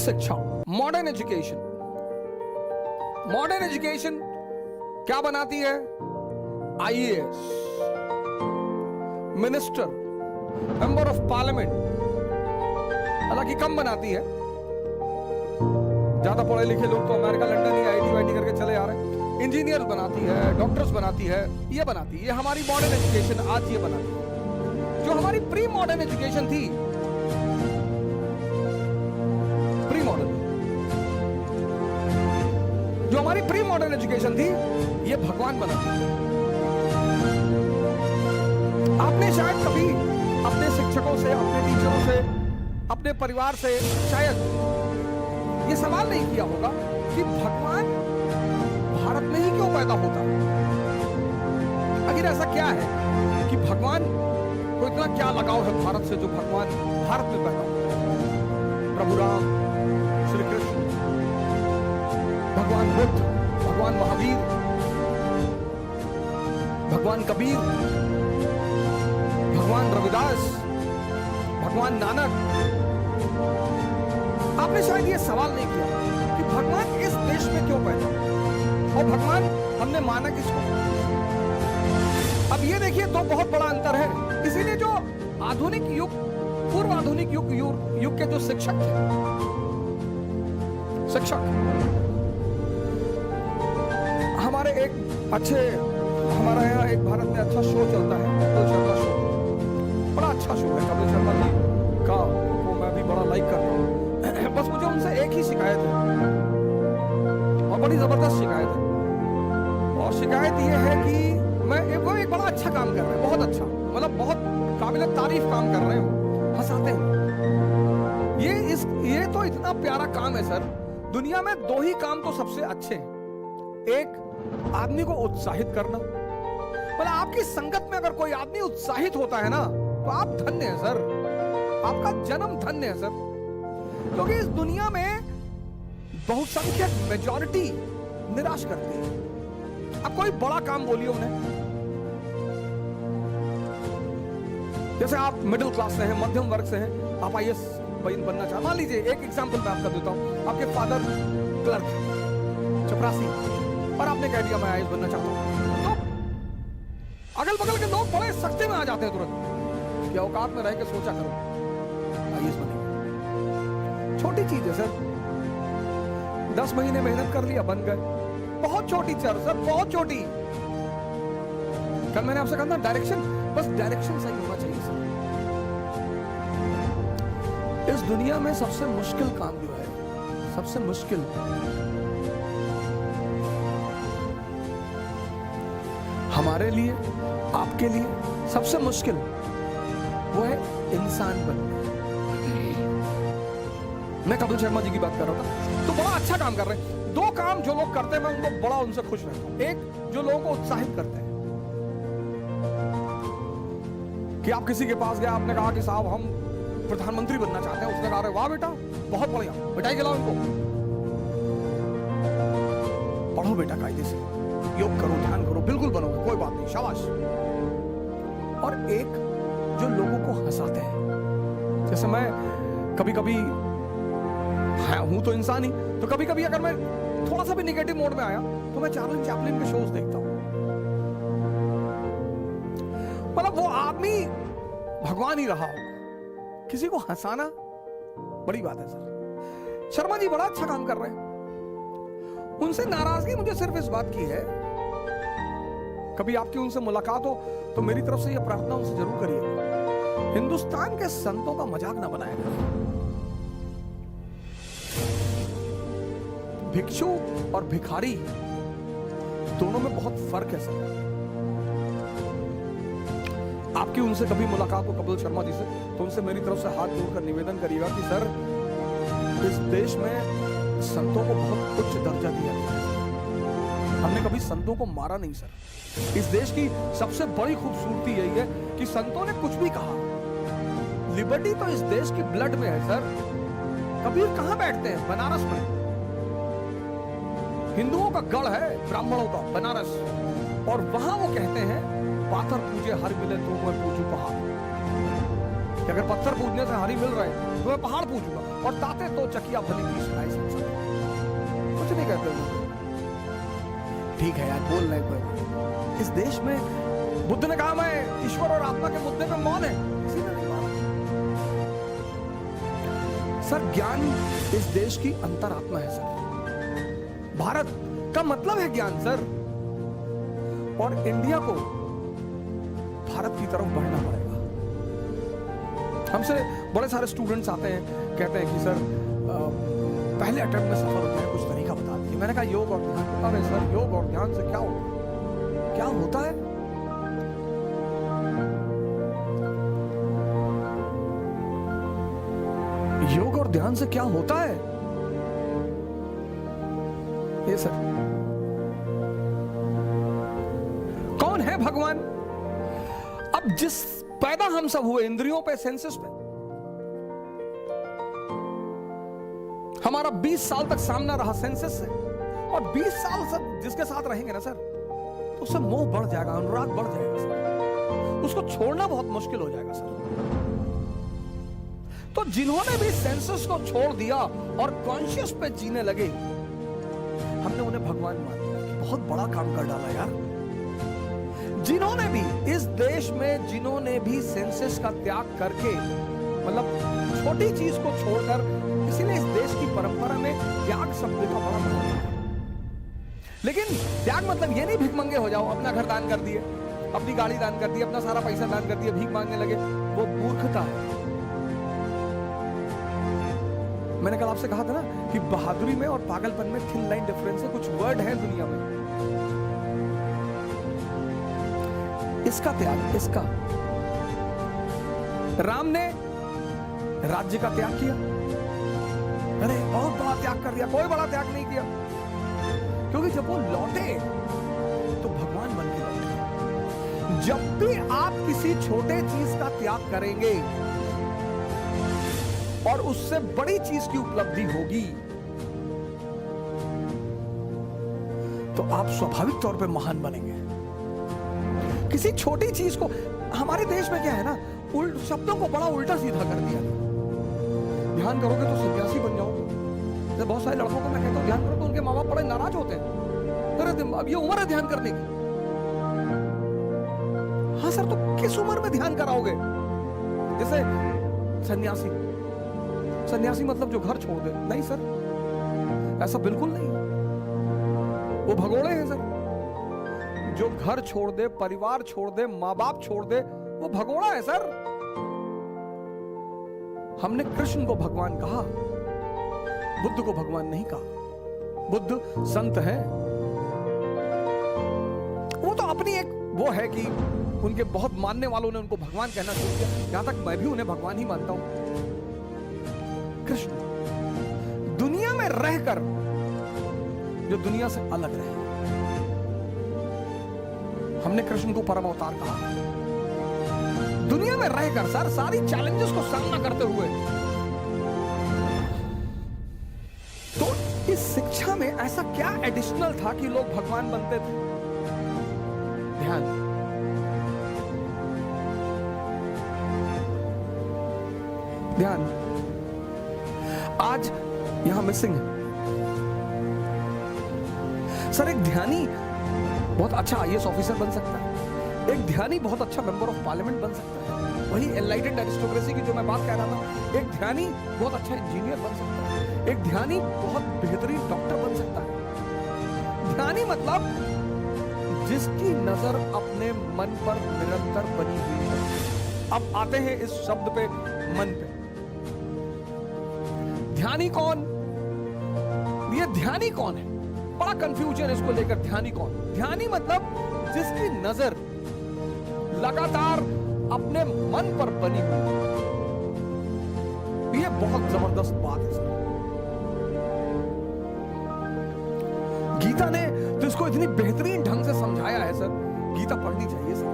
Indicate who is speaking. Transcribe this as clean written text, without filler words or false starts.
Speaker 1: शिक्षा, modern education. Modern education क्या बनाती है? IAS, minister, member of parliament. हालांकि कम बनाती है, ज्यादा पढ़े लिखे लोग तो अमेरिका, लंदन ही आईटी वाईटी करके चले आ रहे हैं। इंजीनियर्स बनाती है, डॉक्टर्स बनाती है, ये बनाती है। ये हमारी मॉडर्न एजुकेशन आज ये बनाती है। जो हमारी प्री मॉडर्न एजुकेशन थी, प्री मॉडर्न, जो हमारी प्री मॉडर्न एजुकेशन थी, ये भगवान बनाती है। आपने शायद कभी अपने शिक्षकों से, अपने टीचरों से, अपने परिवार से शायद ये सवाल नहीं किया होगा कि भगवान भारत में ही क्यों पैदा होता? आखिर ऐसा क्या है कि भगवान को इतना क्या लगाव है भारत से, जो भगवान भारत में पैदा होता है? प्रभु राम, श्री कृष्ण, भगवान बुद्ध, भगवान महावीर, भगवान कबीर, भगवान रविदास, भगवान नानक। आपने शायद ये सवाल नहीं किया कि भगवान इस देश में क्यों पैदा हुआ, और भगवान हमने माना किसको? अब ये देखिए, तो बहुत बड़ा अंतर है। इसीलिए जो आधुनिक युग, पूर्व आधुनिक युग के जो शिक्षक थे, शिक्षक हमारे एक अच्छे, हमारा यहाँ एक भारत में अच्छा शो चलता है, कपिल शर्मा शो। बड़ा अच्छा शो है कपिल शर्मा जी का, वो मैं भी बड़ा लाइक करता हूँ। बस मुझे उनसे एक ही शिकायत है, और बड़ी जबरदस्त शिकायत है। और शिकायत ये है कि वो एक बड़ा अच्छा काम कर रहे हैं, बहुत अच्छा, मतलब बहुत काबिल तारीफ काम कर रहे हो, हंसाते हैं। ये तो इतना प्यारा काम है सर। दुनिया में दो ही काम तो सबसे अच्छे हैं। एक, आदमी को उत्साहित करना। मतलब आपकी संगत में अगर कोई आदमी उत्साहित होता है ना, तो आप धन्य हैं सर, आपका जन्म धन्य है सर। क्योंकि इस दुनिया में बहुसंख्यक मेजॉरिटी निराश करती है। अब कोई बड़ा काम बोलिए उन्हें, जैसे आप मिडिल क्लास से हैं, मध्यम वर्ग से हैं, आप आईएएस बनना चाहते, मान लीजिए एक एग्जांपल मैं आपका देता हूं, आपके फादर क्लर्क, चपरासी, और आपने कह दिया मैं आईएएस बनना चाहता हूं, तो अगल बगल के लोग बड़े सख्ते में आ जाते हैं तुरंत कि औकात में रह के सोचा करो, आईएएस बनेगा। छोटी चीज है सर, 10 महीने मेहनत कर लिया, बन गए। बहुत छोटी चीज सर, बहुत छोटी। कल मैंने आपसे कहा था डायरेक्शन, बस डायरेक्शन सही होना चाहिए सर। इस दुनिया में सबसे मुश्किल काम जो है, सबसे मुश्किल, हमारे लिए, आपके लिए सबसे मुश्किल, वो है इंसान बनना। मैं कपिल शर्मा जी की बात कर रहा था, तो बड़ा अच्छा काम कर रहे हैं। दो काम जो लोग करते हैं, मैं उनको बड़ा उनसे खुश रहता हूं। एक, जो लोगों को उत्साहित करते हैं, कि आप किसी के पास गए, आपने कहा कि साहब हम प्रधानमंत्री बनना चाहते हैं, उसने कहा वाह बेटा बहुत बढ़िया, मिठाई खिलाओ इनको, पढ़ो बेटा कायदे से, योग करो, ध्यान करो, बिल्कुल बनोगे, कोई बात नहीं, शाबाश। और एक, जो लोगों को हंसाते हैं। जैसे मैं कभी कभी हूं तो इंसान ही, तो कभी कभी अगर मैं थोड़ा सा भी नेगेटिव मोड में आया, तो मैं चार्ली चैपलिन के शोज देखता हूं। मतलब वो आदमी भगवान ही रहा होगा। किसी को हंसाना बड़ी बात है सर। शर्मा जी बड़ा अच्छा काम कर रहे हैं। उनसे नाराजगी मुझे सिर्फ इस बात की है, कभी आपकी उनसे मुलाकात हो तो मेरी तरफ से यह प्रार्थना उनसे जरूर करिएगा, हिंदुस्तान के संतों का मजाक ना बनाया करें। भिक्षु और भिखारी दोनों में बहुत फर्क है सर। आपकी उनसे कभी मुलाकात हो कपिल शर्मा जी से, तो उनसे मेरी तरफ से हाथ जोड़कर निवेदन करिएगा कि सर, इस देश में संतों को बहुत उच्च दर्जा दिया गया है। हमने कभी संतों को मारा नहीं सर। इस देश की सबसे बड़ी खूबसूरती यही है कि संतों ने कुछ भी कहा, लिबर्टी तो इस देश की ब्लड में है सर। कबीर कहां बैठते हैं? बनारस में। हिंदुओं का गढ़ है, ब्राह्मणों का बनारस, और वहां वो कहते हैं पाथर पूजे हर मिले तो मैं पूजू पहाड़। कि अगर पत्थर पूजने से हरी मिल रहे तो मैं पहाड़ पूजूंगा, और ताते तो चकिया भली की सुनाई संसार, कुछ नहीं कहते वो। ठीक है यार, बोल रहे कोई। इस देश में बुद्ध ने कहा मैं ईश्वर और आत्मा के मुद्दे पे मौन है, किसी ने नहीं माना। सर ज्ञान इस देश की अंतरात्मा है सर, भारत का मतलब है ज्ञान सर, और इंडिया को भारत की तरफ बढ़ना पड़ेगा। हमसे बड़े सारे स्टूडेंट्स आते हैं, कहते हैं कि सर पहले अटेम्प्ट में सफल होता है, कुछ तरीका बता दीजिए। मैंने कहा योग और ध्यान। अरे सर योग और ध्यान से क्या होता, क्या होता है? योग और ध्यान से क्या होता है? ये सर कौन है भगवान? अब जिस पैदा हम सब हुए इंद्रियों पे, सेंसेस पे, हमारा 20 साल तक सामना रहा सेंसेस से, और 20 साल से जिसके साथ रहेंगे ना सर, तो उससे मोह बढ़ जाएगा, अनुराग बढ़ जाएगा सर, उसको छोड़ना बहुत मुश्किल हो जाएगा सर। तो जिन्होंने भी सेंसेस को छोड़ दिया और कॉन्शियस पे जीने लगे, हमने उन्हें भगवान मान लिया। बहुत बड़ा काम कर डाला यार। जिन्होंने भी इस देश में, जिन्होंने भी सेंसेस का त्याग करके, मतलब छोटी चीज को छोड़कर, इसीलिए इस देश की परंपरा में त्याग शब्द का बड़ा महत्व है। लेकिन त्याग मतलब ये नहीं भिखमंगे हो जाओ, अपना घर दान कर दिए, अपनी गाड़ी दान कर दी, अपना सारा पैसा दान कर दिया, भीख मांगने लगे, वो मूर्खता है। मैंने कल आपसे कहा था ना कि बहादुरी में और पागलपन में थिन लाइन डिफरेंस है। कुछ वर्ड है दुनिया में, इसका त्याग, इसका राम ने राज्य का त्याग किया, अरे बहुत बड़ा त्याग कर दिया, कोई बड़ा त्याग नहीं किया, क्योंकि जब वो लौटे तो भगवान बन के लौटे। जब भी आप किसी छोटे चीज का त्याग करेंगे और उससे बड़ी चीज की उपलब्धि होगी, तो आप स्वाभाविक तौर पे महान बनेंगे। किसी छोटी चीज को, हमारे देश में क्या है ना, शब्दों को बड़ा उल्टा सीधा कर दिया। ध्यान करोगे तो सन्यासी बन जाओगे। जैसे बहुत सारे लड़कों को मैं कहता हूं ध्यान करो, तो उनके माँ बाप बड़े नाराज होते हैं, अरे अब ये उम्र है ध्यान करने की। हाँ सर, तो किस उम्र में ध्यान कराओगे? जैसे सन्यासी, सन्यासी मतलब जो घर छोड़ दे, नहीं सर, ऐसा बिल्कुल नहीं। वो भगोड़े हैं सर, जो घर छोड़ दे, परिवार छोड़ दे, माँ बाप छोड़ दे, वो भगोड़ा है सर। हमने कृष्ण को भगवान कहा, बुद्ध को भगवान नहीं कहा। बुद्ध संत है, वो तो अपनी एक वो है कि उनके बहुत मानने वालों ने उनको भगवान कहना शुरू किया, यहां तक मैं भी उन्हें भगवान ही मानता हूं। कृष्ण दुनिया में रहकर जो दुनिया से अलग रहे, हमने कृष्ण को परम अवतार कहा। दुनिया में रहकर सर सारी चैलेंजेस को सामना करते हुए, तो इस शिक्षा में ऐसा क्या एडिशनल था कि लोग भगवान बनते थे? ध्यान। ध्यान आज यहां मिसिंग है सर। एक ध्यानी बहुत अच्छा आईएएस ऑफिसर बन सकता है, एक ध्यानी बहुत अच्छा मेंबर ऑफ पार्लियामेंट बन सकता है, वही एनलाइटेंड एरिस्टोक्रेसी की जो मैं बात कह रहा था, एक ध्यानी बहुत अच्छा इंजीनियर बन सकता है, एक ध्यानी बहुत बेहतरीन डॉक्टर बन सकता है। ध्यानी मतलब जिसकी नजर अपने मन पर निरंतर बनी हुई है। अब आते हैं इस शब्द पे, मन पे। ध्यानी कौन? ये ध्यानी कौन है? बड़ा कंफ्यूजन है इसको लेकर। ध्यानी कौन? ध्यानी मतलब जिसकी नजर लगातार अपने मन पर बनी हुई है। ये बहुत जबरदस्त बात है सर। गीता ने तो इसको इतनी बेहतरीन ढंग से समझाया है सर, गीता पढ़नी चाहिए सर।